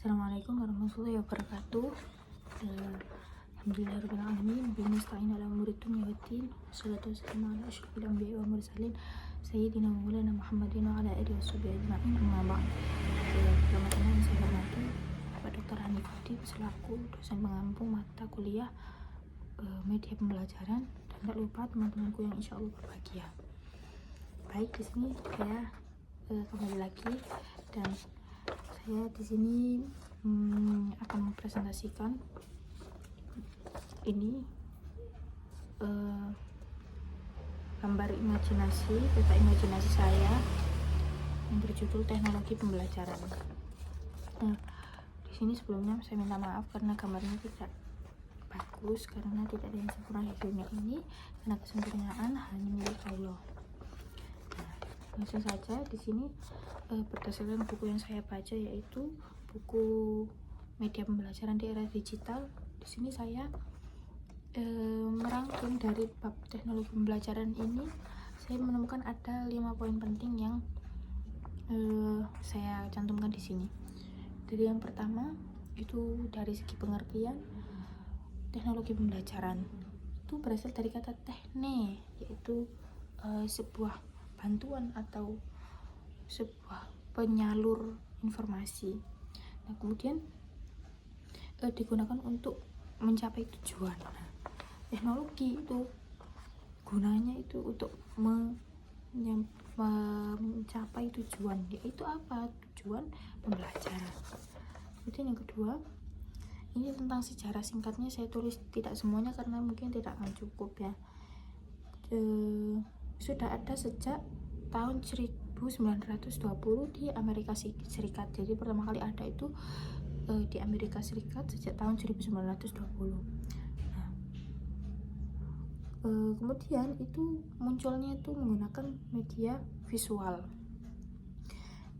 Assalamualaikum warahmatullahi wabarakatuh. Alhamdulillahirrahmanirrahim. Bimasta'in ala umurid dunya waddin. Wassalatu wassalamu ala asyrafil anbiya'i wal mursalin Sayyidina wa maulana Muhammadin wa ala alihi washabihi ajma'in. Amma ba'd. Teman-teman yang saya hormati, Pak Dr. Hanif Fudi selaku dosen pengampu mata kuliah media pembelajaran, dan tak lupa teman-temanku yang insya Allah berbahagia. Baik, di sini saya kembali lagi, dan saya di sini akan mempresentasikan ini gambar imajinasi, peta imajinasi saya yang berjudul teknologi pembelajaran. Nah, di sini sebelumnya saya minta maaf karena gambarnya tidak bagus, karena tidak ada yang sempurna di dunia ini, karena kesempurnaan hanya milik Allah. Nah, langsung saja di sini berdasarkan buku yang saya baca, yaitu buku media pembelajaran di era digital. Di sini saya merangkum dari bab teknologi pembelajaran ini. Saya menemukan ada 5 poin penting yang saya cantumkan di sini. Jadi yang pertama itu dari segi pengertian, teknologi pembelajaran itu berasal dari kata tekne, yaitu sebuah bantuan atau sebuah penyalur informasi. Nah, kemudian digunakan untuk mencapai tujuan. Nah, teknologi itu gunanya itu untuk mencapai tujuan, yaitu apa? Tujuan pembelajaran. Kemudian yang kedua, ini tentang sejarah. Singkatnya saya tulis tidak semuanya karena mungkin tidak akan cukup ya. Sudah ada sejak tahun 1920 di Amerika Serikat. Jadi pertama kali ada itu di Amerika Serikat sejak tahun 1920. Nah, kemudian itu munculnya itu menggunakan media visual.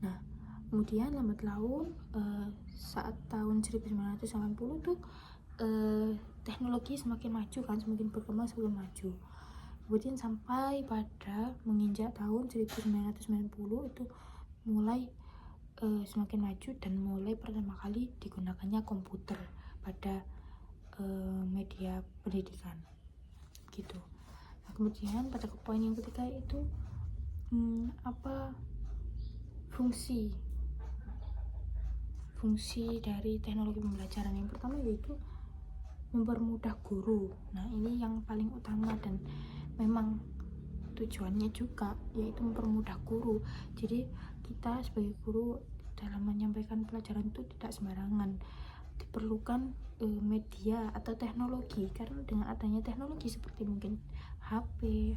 Nah, kemudian lambat laun saat tahun 1980 tuh teknologi semakin maju kan, semakin berkembang, semakin maju. Kemudian sampai pada menginjak tahun 1990 itu mulai semakin maju dan mulai pertama kali digunakannya komputer pada media pendidikan gitu. Nah, kemudian pada poin yang ketiga itu apa fungsi dari teknologi pembelajaran. Yang pertama yaitu mempermudah guru. Nah, ini yang paling utama dan memang tujuannya juga, yaitu mempermudah guru. Jadi kita sebagai guru dalam menyampaikan pelajaran itu tidak sembarangan, diperlukan media atau teknologi, karena dengan adanya teknologi seperti mungkin HP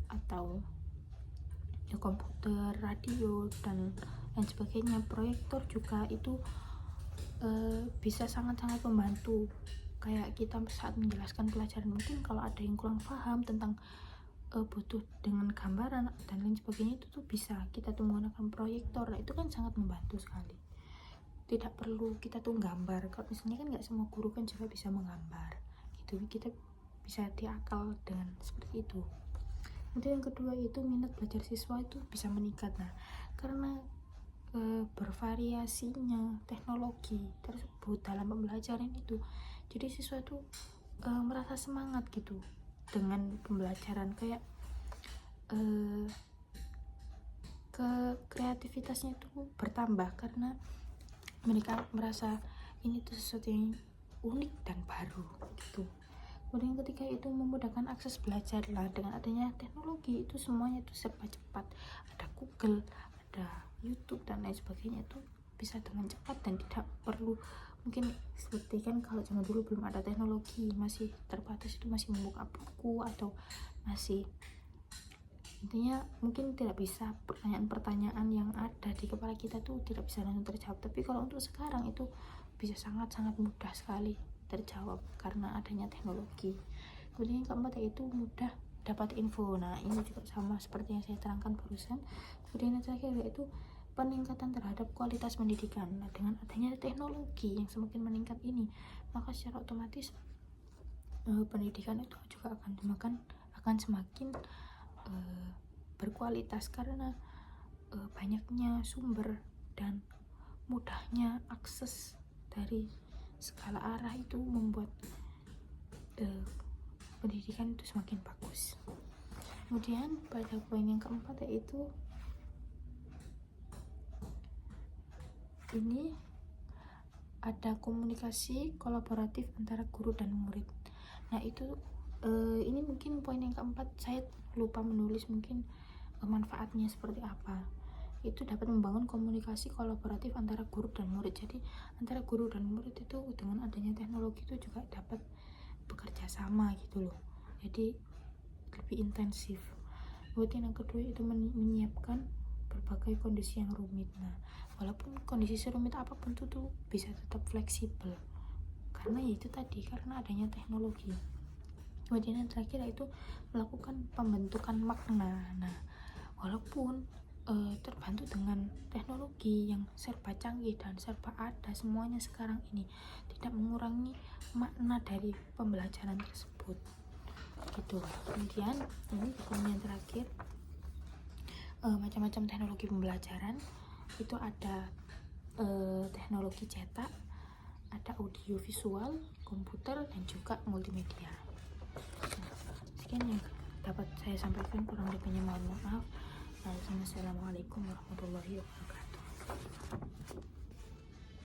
atau komputer, radio dan lain sebagainya, proyektor juga itu bisa sangat-sangat membantu. Kayak kita saat menjelaskan pelajaran, mungkin kalau ada yang kurang paham tentang butuh dengan gambaran dan lain sebagainya, itu tuh bisa kita tuh menggunakan proyektor. Nah, itu kan sangat membantu sekali. Tidak perlu kita tuh gambar. Kalau misalnya kan nggak semua guru kan juga bisa menggambar gitu, kita bisa diakal dengan seperti itu. Kemudian yang kedua itu minat belajar siswa itu bisa meningkat. Nah, karena bervariasinya teknologi tersebut dalam pembelajaran itu, jadi siswa itu merasa semangat gitu dengan pembelajaran, kayak kreativitasnya itu bertambah karena mereka merasa ini tuh sesuatu yang unik dan baru gitu. Kemudian yang ketiga itu memudahkan akses belajar. Lah, dengan adanya teknologi itu semuanya itu serba cepat, ada Google, ada YouTube dan lain sebagainya, itu bisa dengan cepat dan tidak perlu, mungkin seperti kan kalau zaman dulu belum ada teknologi, masih terbatas, itu masih membuka buku atau masih, intinya mungkin tidak bisa, pertanyaan-pertanyaan yang ada di kepala kita tuh tidak bisa langsung terjawab. Tapi kalau untuk sekarang itu bisa sangat-sangat mudah sekali terjawab karena adanya teknologi. Kemudian yang keempat yaitu mudah dapat info. Nah, ini juga sama seperti yang saya terangkan barusan. Kemudian yang terakhir yaitu peningkatan terhadap kualitas pendidikan. Nah, dengan adanya teknologi yang semakin meningkat ini, maka secara otomatis pendidikan itu juga akan semakin berkualitas karena banyaknya sumber dan mudahnya akses dari segala arah itu membuat pendidikan itu semakin bagus. Kemudian pada poin yang keempat yaitu ini ada komunikasi kolaboratif antara guru dan murid. Nah itu ini mungkin poin yang keempat saya lupa menulis mungkin manfaatnya seperti apa. Itu dapat membangun komunikasi kolaboratif antara guru dan murid. Jadi antara guru dan murid itu dengan adanya teknologi itu juga dapat bekerja sama gitu loh, jadi lebih intensif. Kemudian yang kedua itu menyiapkan berbagai kondisi yang rumit. Nah walaupun kondisi serumit apapun itu tuh bisa tetap fleksibel karena ya itu tadi, karena adanya teknologi. Kemudian yang terakhir yaitu melakukan pembentukan makna. Nah walaupun terbantu dengan teknologi yang serba canggih dan serba ada semuanya sekarang ini, tidak mengurangi makna dari pembelajaran tersebut gitu. Kemudian ini poin yang terakhir, macam-macam teknologi pembelajaran itu ada teknologi cetak, ada audio visual, komputer, dan juga multimedia. Nah, sekian yang dapat saya sampaikan, kurang lebihnya mohon maaf. Assalamualaikum warahmatullahi wabarakatuh.